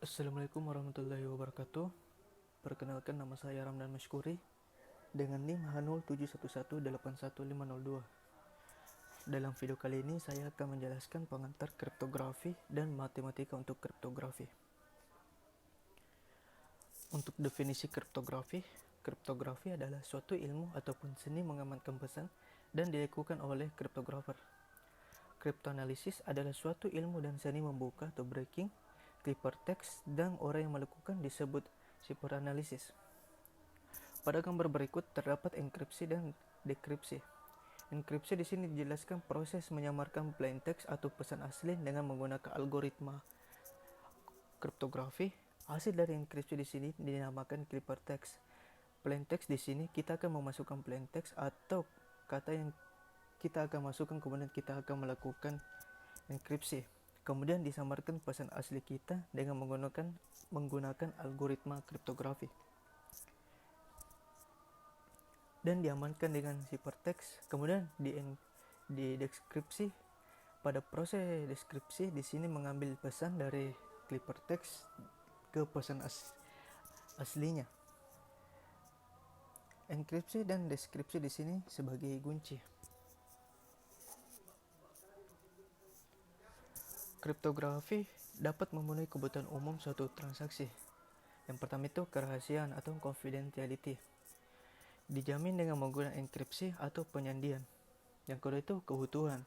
Assalamualaikum warahmatullahi wabarakatuh. Perkenalkan, nama saya Ramdan Mashkuri dengan NIM H0711811502. Dalam video kali ini saya akan menjelaskan pengantar kriptografi dan matematika untuk kriptografi. Untuk definisi kriptografi, kriptografi adalah suatu ilmu ataupun seni mengamankan pesan dan dilakukan oleh kriptografer. Kriptoanalisis adalah suatu ilmu dan seni membuka atau breaking ciphertext, dan orang yang melakukan disebut cipheranalisis. Pada gambar berikut terdapat enkripsi dan dekripsi. Enkripsi di sini dijelaskan proses menyamarkan plain text atau pesan asli dengan menggunakan algoritma kriptografi. Hasil dari enkripsi di sini dinamakan ciphertext. Plain text di sini kita akan memasukkan plain text atau kata yang kita akan masukkan, kemudian kita akan melakukan enkripsi. Kemudian disamarkan pesan asli kita dengan menggunakan algoritma kriptografi dan diamankan dengan ciphertext. Kemudian di deskripsi. Pada proses deskripsi di sini mengambil pesan dari ciphertext ke pesan aslinya. Enkripsi dan deskripsi di sini sebagai kunci. Kriptografi dapat memenuhi kebutuhan umum suatu transaksi. Yang pertama itu kerahasiaan atau confidentiality, dijamin dengan menggunakan enkripsi atau penyandian. Yang kedua itu keutuhan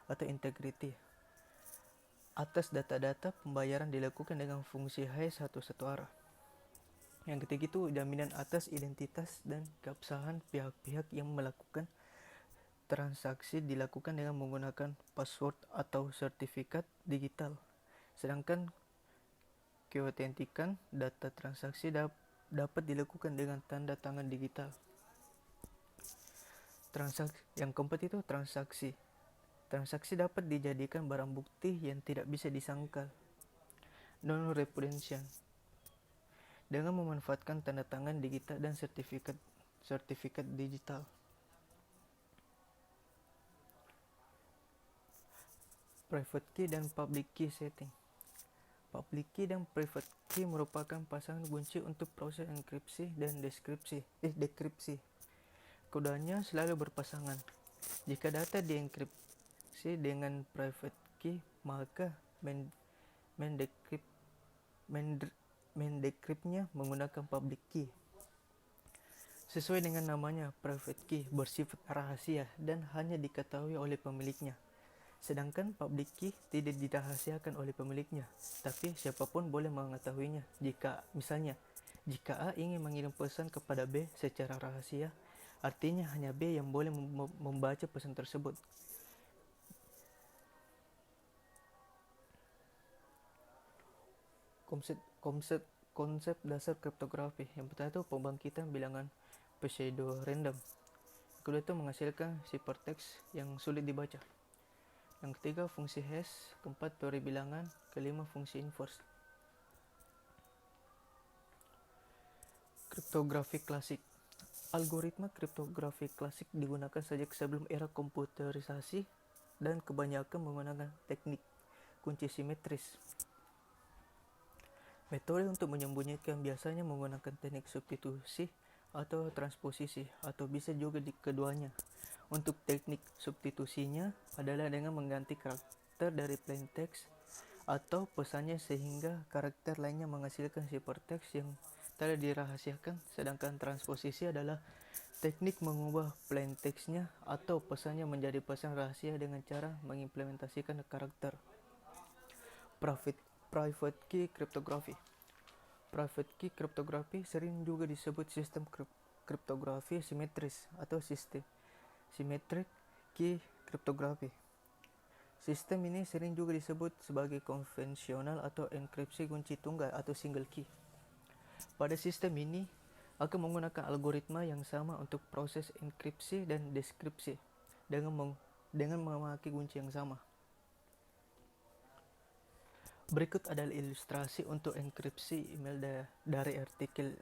atau integrity. Atas data-data pembayaran dilakukan dengan fungsi hash satu arah. Yang ketiga itu jaminan atas identitas dan keabsahan pihak-pihak yang melakukan transaksi dilakukan dengan menggunakan password atau sertifikat digital. Sedangkan keautentikan data transaksi dapat dilakukan dengan tanda tangan digital. Yang keempat itu transaksi. Transaksi dapat dijadikan barang bukti yang tidak bisa disangkal, non-repudiation, dengan memanfaatkan tanda tangan digital dan sertifikat digital. Private key dan public key setting. Public key dan private key merupakan pasangan kunci untuk proses enkripsi dan dekripsi. Keduanya selalu berpasangan. Jika data dienkripsi dengan private key, maka mendekripnya menggunakan public key. Sesuai dengan namanya, private key bersifat rahasia dan hanya diketahui oleh pemiliknya. Sedangkan public key tidak dirahasiakan oleh pemiliknya, tapi siapapun boleh mengetahuinya. Jika A ingin mengirim pesan kepada B secara rahasia, artinya hanya B yang boleh membaca pesan tersebut. Konsep dasar kriptografi. Yang pertama itu pembangkitan bilangan pseudo-random. Kedua itu menghasilkan ciphertext yang sulit dibaca. Yang ketiga fungsi hash, keempat teori bilangan, kelima fungsi inverse. Kriptografi klasik. Algoritma kriptografi klasik digunakan sejak sebelum era komputerisasi dan kebanyakan menggunakan teknik kunci simetris. Metode untuk menyembunyikan biasanya menggunakan teknik substitusi atau transposisi, atau bisa juga di keduanya. Untuk teknik substitusinya adalah dengan mengganti karakter dari plain text atau pesannya sehingga karakter lainnya menghasilkan ciphertext yang tidak dirahasiakan. Sedangkan transposisi adalah teknik mengubah plain textnya atau pesannya menjadi pesan rahasia dengan cara mengimplementasikan karakter. Private key kriptografi. Private key kriptografi sering juga disebut sistem kriptografi simetris atau sistem symmetric key kriptografi. Sistem ini sering juga disebut sebagai konvensional atau enkripsi kunci tunggal atau single key. Pada sistem ini akan menggunakan algoritma yang sama untuk proses enkripsi dan deskripsi dengan memakai kunci yang sama. Berikut adalah ilustrasi untuk enkripsi email dari artikel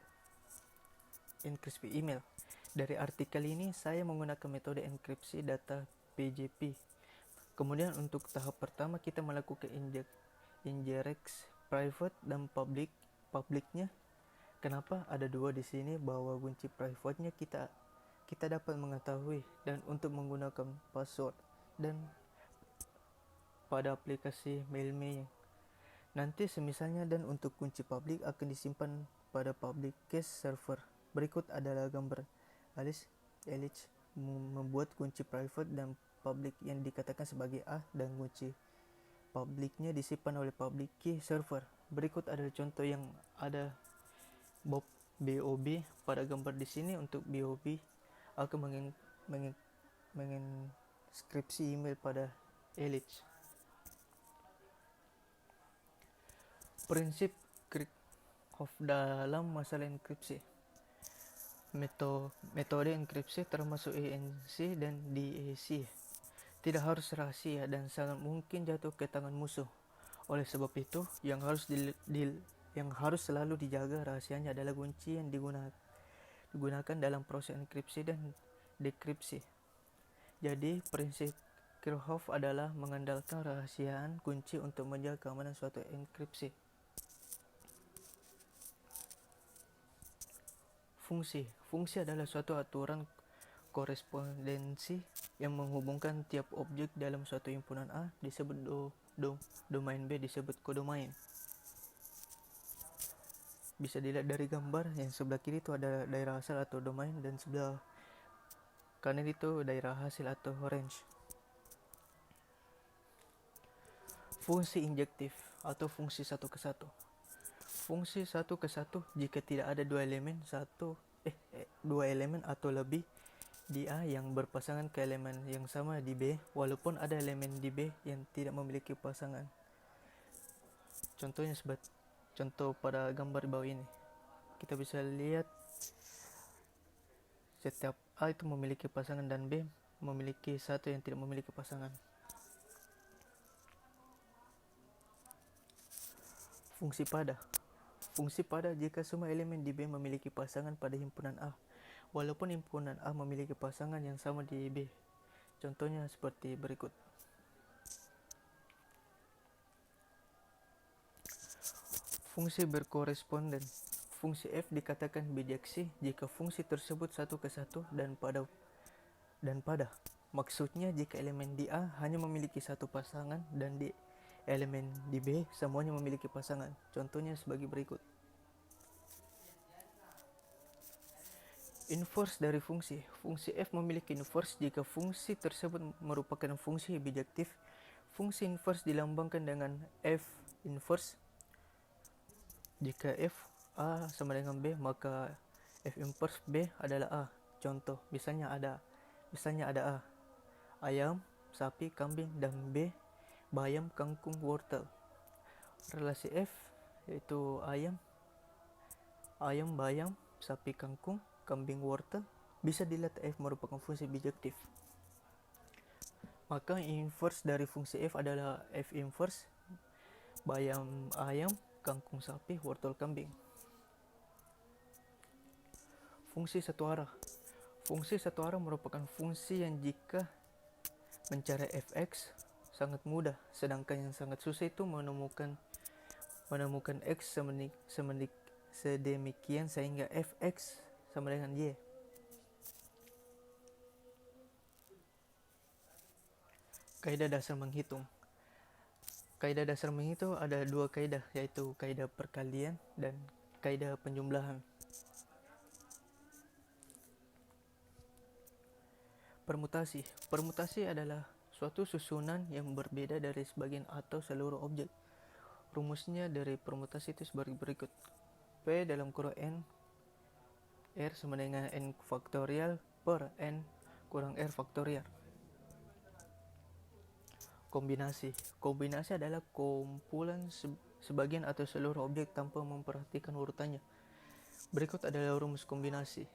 enkripsi email. Dari artikel ini saya menggunakan metode enkripsi data PGP. Kemudian untuk tahap pertama kita melakukan inject private dan publiknya. Kenapa ada dua di sini? Bahwa kunci private-nya kita dapat mengetahui dan untuk menggunakan password dan pada aplikasi MailMe nanti semisalnya, dan untuk kunci publik akan disimpan pada public cache server. Berikut adalah gambar Elich membuat kunci private dan publik yang dikatakan sebagai A, dan kunci publiknya disimpan oleh public key server. Berikut adalah contoh yang ada BOB pada gambar di sini. Untuk BOB akan menginskripsi email pada Elich. Prinsip Kirchhoff dalam masalah enkripsi. Metode enkripsi termasuk ANC dan DAC tidak harus rahasia dan sangat mungkin jatuh ke tangan musuh. Oleh sebab itu, yang harus selalu dijaga rahasianya adalah kunci yang digunakan dalam proses enkripsi dan dekripsi. Jadi, prinsip Kirchhoff adalah mengandalkan rahasiaan kunci untuk menjaga keamanan suatu enkripsi. Fungsi adalah suatu aturan korespondensi yang menghubungkan tiap objek dalam suatu himpunan A disebut domain B disebut kodomain. Bisa dilihat dari gambar yang sebelah kiri itu ada daerah asal atau domain, dan sebelah kanan itu daerah hasil atau range. Fungsi injektif atau fungsi satu ke satu. Fungsi satu ke satu jika tidak ada dua elemen atau lebih di A yang berpasangan ke elemen yang sama di B, walaupun ada elemen di B yang tidak memiliki pasangan. Contoh pada gambar bawah ini, kita bisa lihat setiap A itu memiliki pasangan dan B memiliki satu yang tidak memiliki pasangan. Fungsi pada jika semua elemen di B memiliki pasangan pada himpunan A, walaupun himpunan A memiliki pasangan yang sama di B. Contohnya seperti berikut. Fungsi berkoresponden. Fungsi F dikatakan bijeksi jika fungsi tersebut satu ke satu dan pada. Maksudnya jika elemen di A hanya memiliki satu pasangan dan di elemen di B semuanya memiliki pasangan. Contohnya sebagai berikut. Inverse dari fungsi. Fungsi F memiliki inverse jika fungsi tersebut merupakan fungsi bijektif. Fungsi inverse dilambangkan dengan F inverse. Jika F A sama dengan B, maka F inverse B adalah A. Contoh, misalnya ada A, ayam, sapi, kambing, dan B, bayam, kangkung, wortel. Relasi F yaitu ayam, bayam, sapi, kangkung, kambing, wortel. Bisa dilihat F merupakan fungsi bijektif. Maka inverse dari fungsi F adalah F inverse bayam, ayam, kangkung, sapi, wortel, kambing. Fungsi satu arah. Fungsi satu arah merupakan fungsi yang jika mencari fx sangat mudah, sedangkan yang sangat susah itu menemukan x sedemikian sehingga fx sama dengan y. Kaidah dasar menghitung. Kaidah dasar menghitung ada dua kaidah, yaitu kaidah perkalian dan kaidah penjumlahan. Permutasi adalah suatu susunan yang berbeda dari sebagian atau seluruh objek. Rumusnya dari permutasi itu sebagai berikut. P dalam kurang N R sama dengan N faktorial per N kurang R faktorial. Kombinasi adalah kumpulan sebagian atau seluruh objek tanpa memperhatikan urutannya. Berikut adalah rumus kombinasi.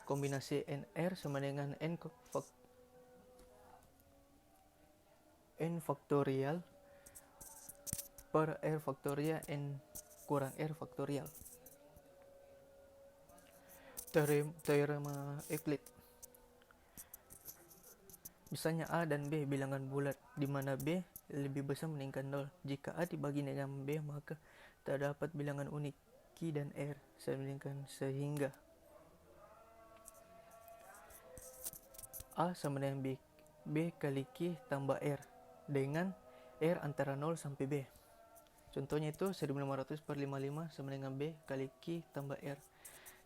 Kombinasi NR sama dengan N faktorial per R faktorial N kurang R faktorial. Teorema Euclid. Misalnya A dan B bilangan bulat, di mana B lebih besar meningkat 0. Jika A dibagi dengan B, maka terdapat bilangan unik Q dan R sehingga A sama dengan B kali Q tambah R dengan R antara 0 sampai B. Contohnya itu 1500 per 55 sama dengan B kali Q tambah R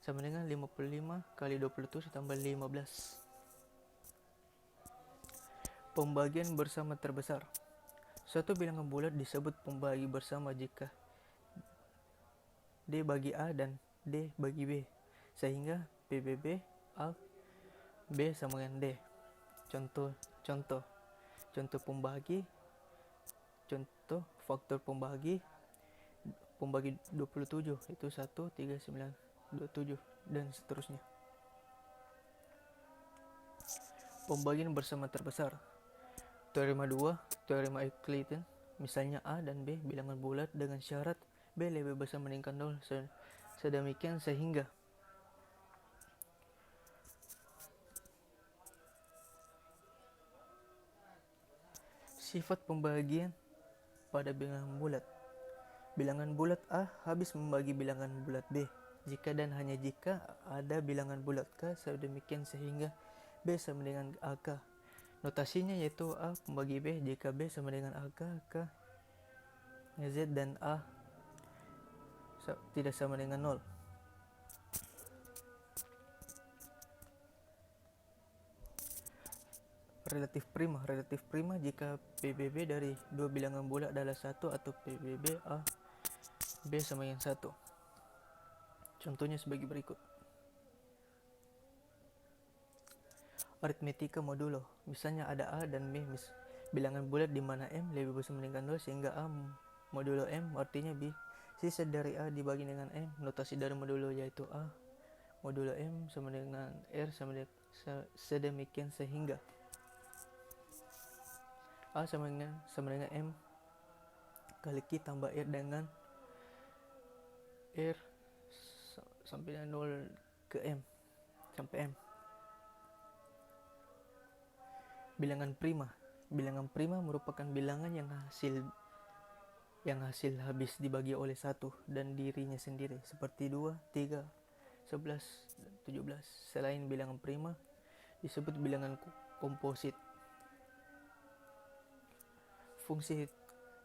sama dengan 55 kali 27 tambah 15. Pembagian bersama terbesar. Suatu bilangan bulat disebut pembagi bersama jika D bagi A dan D bagi B, sehingga PBB A B sama dengan D. Contoh pembagi, contoh faktor pembagi 27 itu 1, 3, 9, 27 dan seterusnya. Pembagian bersama terbesar. Teorema 2, teorema Euclidean, misalnya A dan B bilangan bulat dengan syarat B lebih besar meningkat 0 sedemikian sehingga sifat pembagian pada bilangan bulat. Bilangan bulat A habis membagi bilangan bulat B jika dan hanya jika ada bilangan bulat K sedemikian sehingga B sama dengan AK. Notasinya yaitu A membagi B jika B sama dengan AK, K Z dan A tidak sama dengan 0. Relatif prima jika PBB dari dua bilangan bulat adalah 1 atau PBB A B sama dengan 1. Contohnya sebagai berikut. Aritmetika modulo. Misalnya ada A dan B bilangan bulat di mana M lebih besar meningkat 0 sehingga A modulo M artinya B sisa dari A dibagi dengan M. Notasi dari modulo yaitu A modulo M sama dengan R sama dengan sedemikian sehingga A sama dengan M kali Q tambah R dengan R sampai dengan 0 ke M sampai M. Bilangan prima merupakan bilangan yang hasil habis dibagi oleh 1 dan dirinya sendiri seperti 2, 3, 11, dan 17. Selain bilangan prima disebut bilangan komposit. Fungsi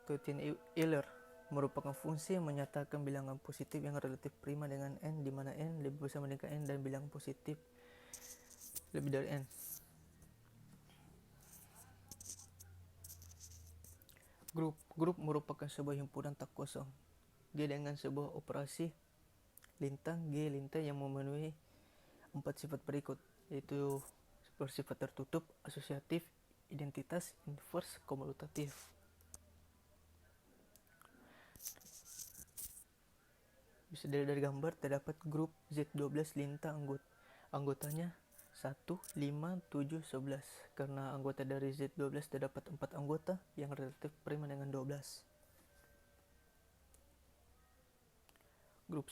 Tautenay-Euler merupakan fungsi yang menyatakan bilangan positif yang relatif prima dengan n di mana n lebih besar meningkat n dan bilangan positif lebih dari n. Grup merupakan sebuah himpunan tak kosong G dengan sebuah operasi lintang G lintang yang memenuhi 4 sifat berikut, yaitu bersifat tertutup, asosiatif, identitas, inverse, komutatif. Bisa dari gambar terdapat grup Z12 lintang anggotanya 1, 5, 7, 11. Karena anggota dari Z12 terdapat 4 anggota yang relatif prima dengan 12. Grup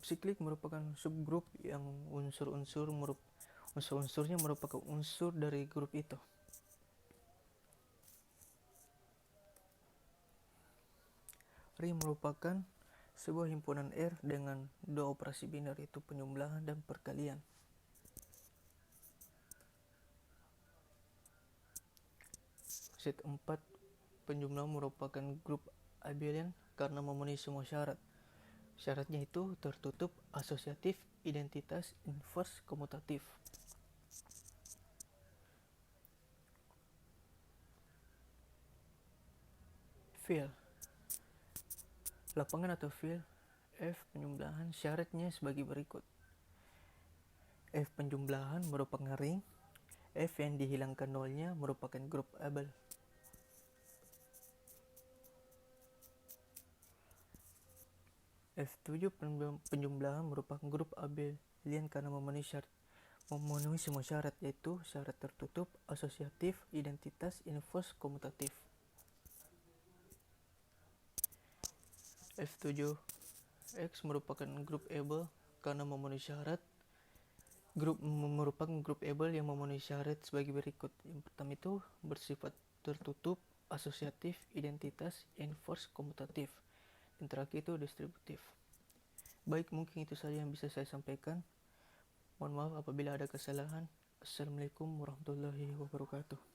siklik merupakan subgrup yang unsur-unsurnya merupakan unsur dari grup itu. Ring merupakan sebuah himpunan R dengan dua operasi biner, yaitu penjumlahan dan perkalian. Z4 penjumlahan merupakan grup abelian karena memenuhi semua syarat. Syaratnya itu tertutup, asosiatif, identitas, inverse, komutatif. Field. Lapangan atau field F penjumlahan syaratnya sebagai berikut. F penjumlahan merupakan ring. F yang dihilangkan nolnya merupakan grup abel. F7 penjumlahan merupakan grup abelian karena memenuhi semua syarat, yaitu syarat tertutup, asosiatif, identitas, inverse, komutatif. F7X merupakan grup abel karena memenuhi syarat. Merupakan grup abel yang memenuhi syarat sebagai berikut. Yang pertama itu bersifat tertutup, asosiatif, identitas, inverse, komutatif. interaksi itu distributif. Baik, mungkin itu saja yang bisa saya sampaikan. Mohon maaf apabila ada kesalahan. Assalamualaikum warahmatullahi wabarakatuh.